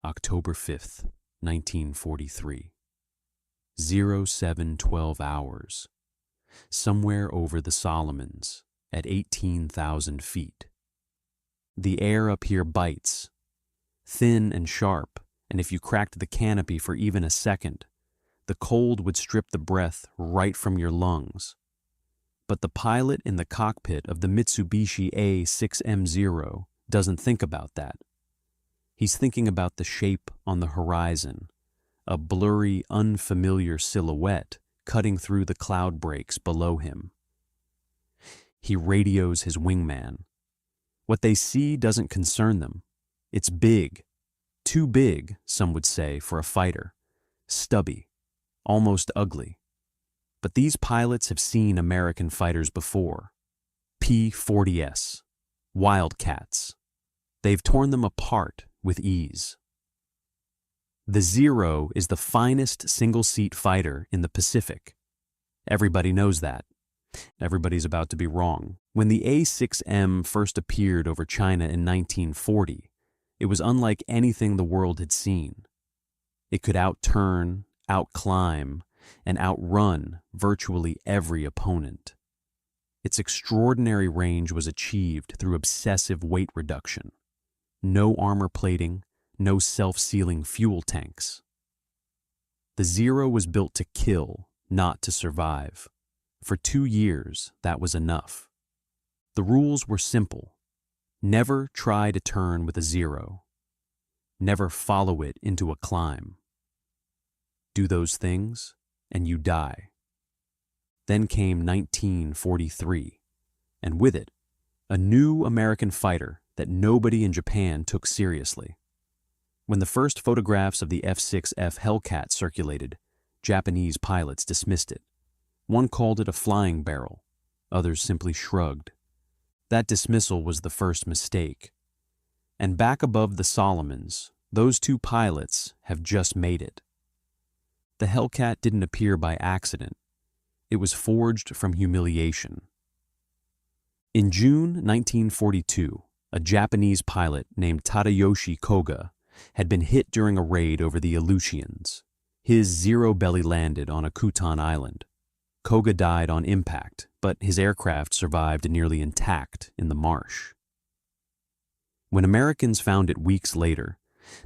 October 5th, 1943. 0712 hours. Somewhere over the Solomons, at 18,000 feet. The air up here bites, thin and sharp, and if you cracked the canopy for even a second, the cold would strip the breath right from your lungs. But the pilot in the cockpit of the Mitsubishi A6M doesn't think about that. He's thinking about the shape on the horizon, a blurry, unfamiliar silhouette cutting through the cloud breaks below him. He radios his wingman. What they see doesn't concern them. It's big. Too big, some would say, for a fighter. Stubby. Almost ugly. But these pilots have seen American fighters before. P-40S. Wildcats. They've torn them apart with ease. The Zero is the finest single-seat fighter in the Pacific. Everybody knows that. Everybody's about to be wrong. When the A6M first appeared over China in 1940, it was unlike anything the world had seen. It could outturn, outclimb, and outrun virtually every opponent. Its extraordinary range was achieved through obsessive weight reduction. No armor plating, no self-sealing fuel tanks. The Zero was built to kill, not to survive. For 2 years, that was enough. The rules were simple. Never try to turn with a Zero. Never follow it into a climb. Do those things, and you die. Then came 1943, and with it, a new American fighter that nobody in Japan took seriously. When the first photographs of the F6F Hellcat circulated, Japanese pilots dismissed it. One called it a flying barrel, others simply shrugged. That dismissal was the first mistake. And back above the Solomons, those two pilots have just made it. The Hellcat didn't appear by accident. It was forged from humiliation. In June 1942, a Japanese pilot named Tadayoshi Koga had been hit during a raid over the Aleutians. His Zero belly landed on a Kutan island. Koga died on impact, but his aircraft survived nearly intact in the marsh. When Americans found it weeks later,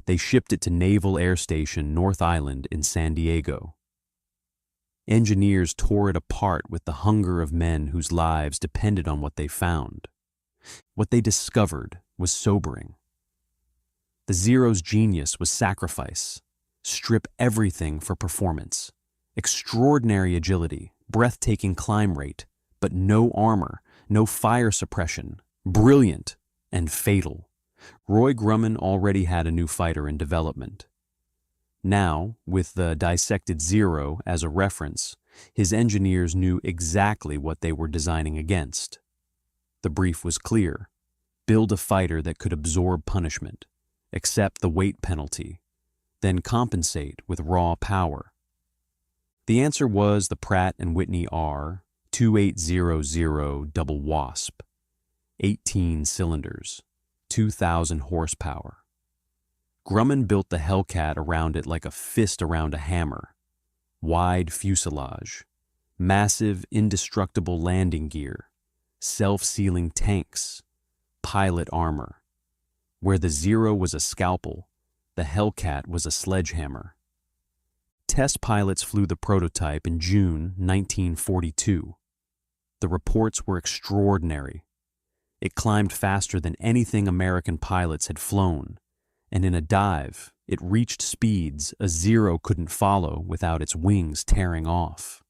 they shipped it to Naval Air Station North Island in San Diego. Engineers tore it apart with the hunger of men whose lives depended on what they found. What they discovered was sobering. The Zero's genius was sacrifice. Strip everything for performance. Extraordinary agility, breathtaking climb rate, but no armor, no fire suppression. Brilliant and fatal. Roy Grumman already had a new fighter in development. Now, with the dissected Zero as a reference, his engineers knew exactly what they were designing against. The brief was clear. Build a fighter that could absorb punishment, accept the weight penalty, then compensate with raw power. The answer was the Pratt and Whitney R-2800 double Wasp, 18 cylinders, 2,000 horsepower. Grumman built the Hellcat around it like a fist around a hammer. Wide fuselage, massive indestructible landing gear, self-sealing tanks, pilot armor. Where the Zero was a scalpel, the Hellcat was a sledgehammer. Test pilots flew the prototype in June 1942. The reports were extraordinary. It climbed faster than anything American pilots had flown, and in a dive, it reached speeds a Zero couldn't follow without its wings tearing off.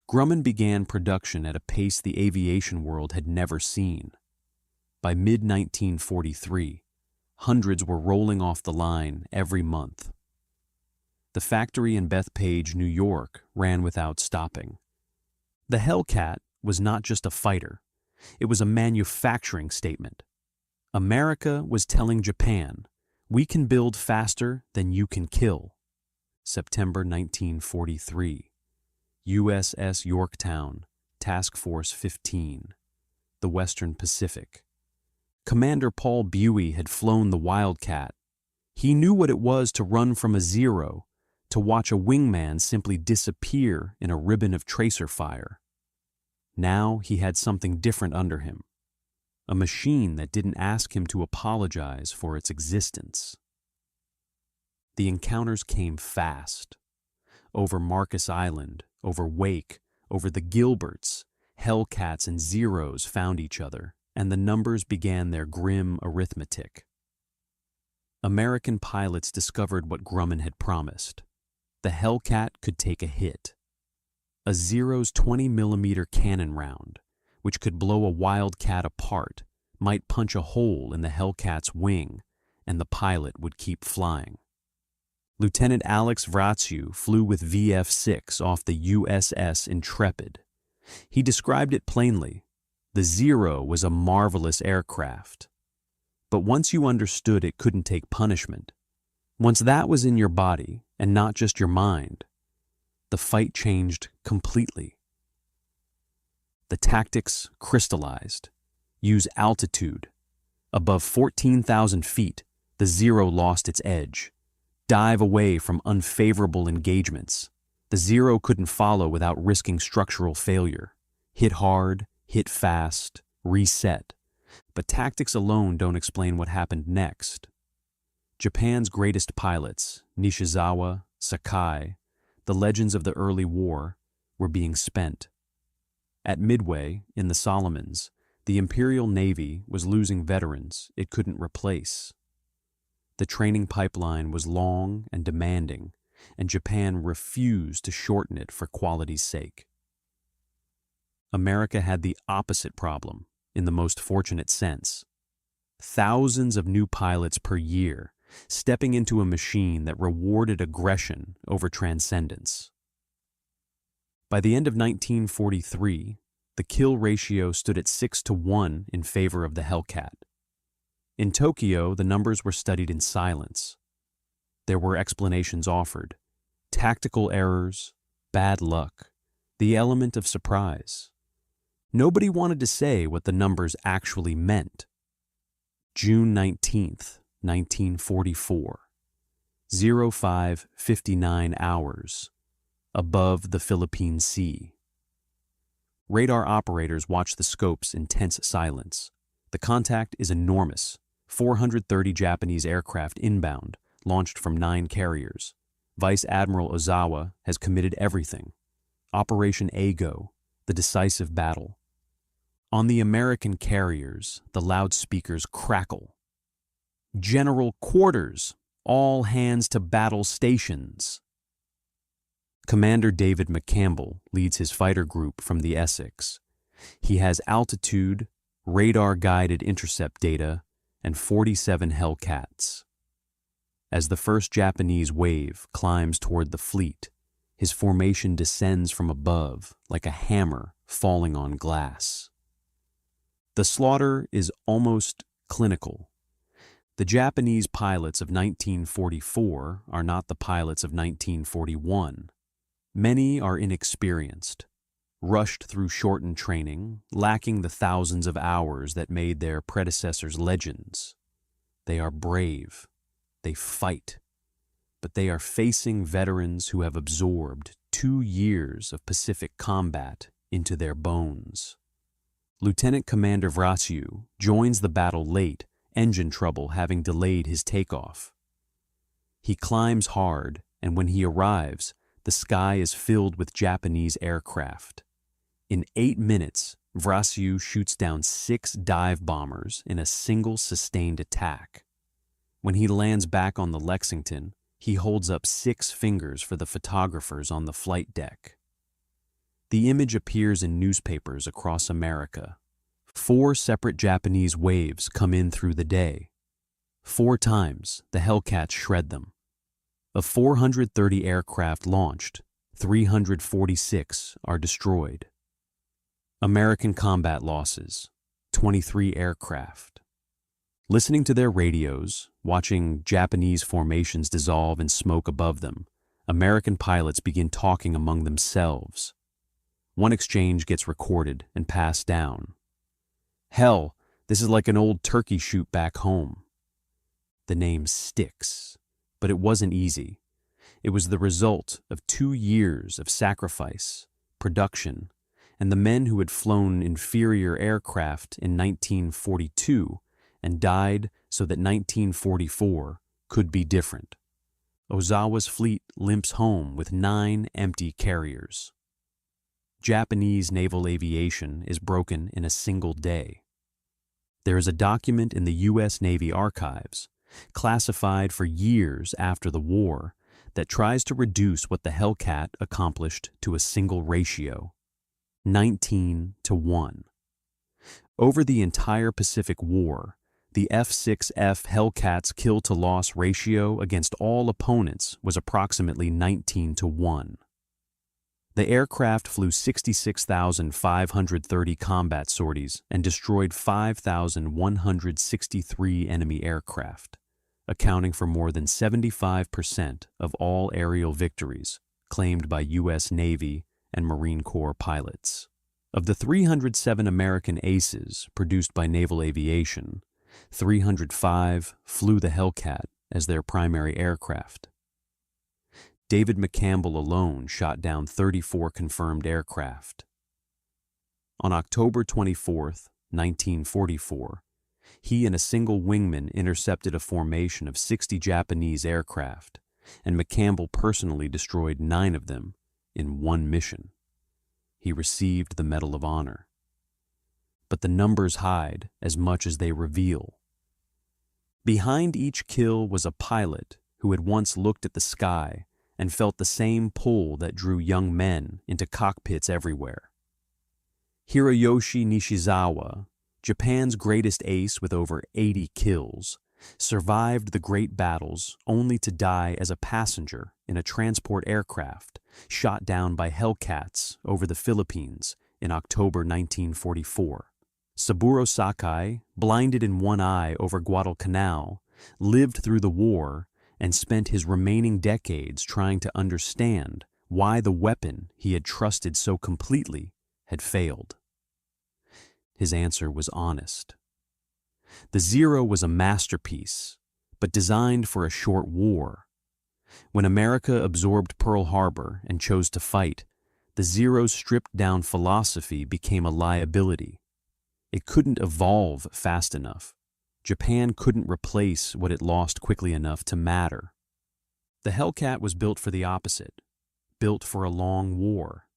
Grumman began production at a pace the aviation world had never seen. By mid-1943, hundreds were rolling off the line every month. The factory in Bethpage, New York, ran without stopping. The Hellcat was not just a fighter. It was a manufacturing statement. America was telling Japan, we can build faster than you can kill. September 1943. USS Yorktown, Task Force 15, the Western Pacific. Commander Paul Buey had flown the Wildcat. He knew what it was to run from a Zero, to watch a wingman simply disappear in a ribbon of tracer fire. Now he had something different under him, a machine that didn't ask him to apologize for its existence. The encounters came fast. Over Marcus Island, over Wake, over the Gilberts, Hellcats and Zeros found each other, and the numbers began their grim arithmetic. American pilots discovered what Grumman had promised. The Hellcat could take a hit. A Zero's 20mm cannon round, which could blow a Wildcat apart, might punch a hole in the Hellcat's wing, and the pilot would keep flying. Lieutenant Alex Vraciu flew with VF-6 off the USS Intrepid. He described it plainly. The Zero was a marvelous aircraft. But once you understood it couldn't take punishment, once that was in your body and not just your mind, the fight changed completely. The tactics crystallized. Use altitude. Above 14,000 feet, the Zero lost its edge. Dive away from unfavorable engagements. The Zero couldn't follow without risking structural failure. Hit hard, hit fast, reset. But tactics alone don't explain what happened next. Japan's greatest pilots, Nishizawa, Sakai, the legends of the early war, were being spent. At Midway, in the Solomons, the Imperial Navy was losing veterans it couldn't replace. The training pipeline was long and demanding, and Japan refused to shorten it for quality's sake. America had the opposite problem, in the most fortunate sense. Thousands of new pilots per year, stepping into a machine that rewarded aggression over transcendence. By the end of 1943, the kill ratio stood at 6-1 in favor of the Hellcat. In Tokyo, the numbers were studied in silence. There were explanations offered: tactical errors, bad luck, the element of surprise. Nobody wanted to say what the numbers actually meant. June 19th, 1944. 05:59 hours. Above the Philippine Sea. Radar operators watch the scopes in tense silence. The contact is enormous. 430 Japanese aircraft inbound, launched from 9 carriers. Vice Admiral Ozawa has committed everything. Operation Ago, the decisive battle. On the American carriers, the loudspeakers crackle. General quarters, all hands to battle stations. Commander David McCampbell leads his fighter group from the Essex. He has altitude, radar-guided intercept data, and 47 Hellcats. As the first Japanese wave climbs toward the fleet, his formation descends from above like a hammer falling on glass. The slaughter is almost clinical. The Japanese pilots of 1944 are not the pilots of 1941. Many are inexperienced, rushed through shortened training, lacking the thousands of hours that made their predecessors legends. They are brave. They fight. But they are facing veterans who have absorbed 2 years of Pacific combat into their bones. Lieutenant Commander Vraciu joins the battle late, engine trouble having delayed his takeoff. He climbs hard, and when he arrives, the sky is filled with Japanese aircraft. In 8 minutes, Vraciu shoots down 6 dive bombers in a single sustained attack. When he lands back on the Lexington, he holds up 6 fingers for the photographers on the flight deck. The image appears in newspapers across America. 4 separate Japanese waves come in through the day. 4 times, the Hellcats shred them. Of 430 aircraft launched, 346 are destroyed. American combat losses, 23 aircraft. Listening to their radios, watching Japanese formations dissolve in smoke above them, American pilots begin talking among themselves. One exchange gets recorded and passed down. "Hell, this is like an old turkey shoot back home." The name sticks, but it wasn't easy. It was the result of 2 years of sacrifice, production, and the men who had flown inferior aircraft in 1942 and died so that 1944 could be different. Ozawa's fleet limps home with 9 empty carriers. Japanese naval aviation is broken in a single day. There is a document in the U.S. Navy archives, classified for years after the war, that tries to reduce what the Hellcat accomplished to a single ratio: 19-1. Over the entire Pacific War, the F6F Hellcat's kill-to-loss ratio against all opponents was approximately 19-1. The aircraft flew 66,530 combat sorties and destroyed 5,163 enemy aircraft, accounting for more than 75% of all aerial victories claimed by U.S. Navy and Marine Corps pilots. Of the 307 American aces produced by naval aviation, 305 flew the Hellcat as their primary aircraft. David McCampbell alone shot down 34 confirmed aircraft. On October 24, 1944, he and a single wingman intercepted a formation of 60 Japanese aircraft, and McCampbell personally destroyed 9 of them in one mission. He received the Medal of Honor. But the numbers hide as much as they reveal. Behind each kill was a pilot who had once looked at the sky and felt the same pull that drew young men into cockpits everywhere. Hiroyoshi Nishizawa, Japan's greatest ace with over 80 kills, survived the great battles only to die as a passenger in a transport aircraft shot down by Hellcats over the Philippines in October 1944. Saburo Sakai, blinded in one eye over Guadalcanal, lived through the war and spent his remaining decades trying to understand why the weapon he had trusted so completely had failed. His answer was honest. The Zero was a masterpiece, but designed for a short war. When America absorbed Pearl Harbor and chose to fight, the Zero's stripped-down philosophy became a liability. It couldn't evolve fast enough. Japan couldn't replace what it lost quickly enough to matter. The Hellcat was built for the opposite, built for a long war,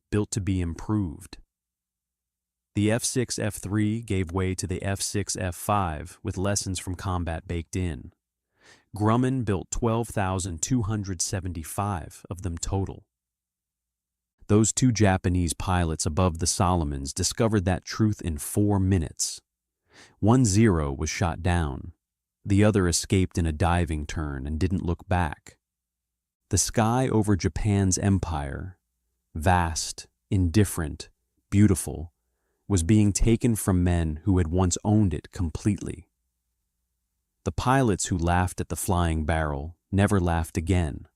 built to be improved. The F6F3 gave way to the F6F5 with lessons from combat baked in. Grumman built 12,275 of them total. Those 2 Japanese pilots above the Solomons discovered that truth in 4 minutes. One Zero was shot down. The other escaped in a diving turn and didn't look back. The sky over Japan's empire, vast, indifferent, beautiful, was being taken from men who had once owned it completely. The pilots who laughed at the flying barrel never laughed again.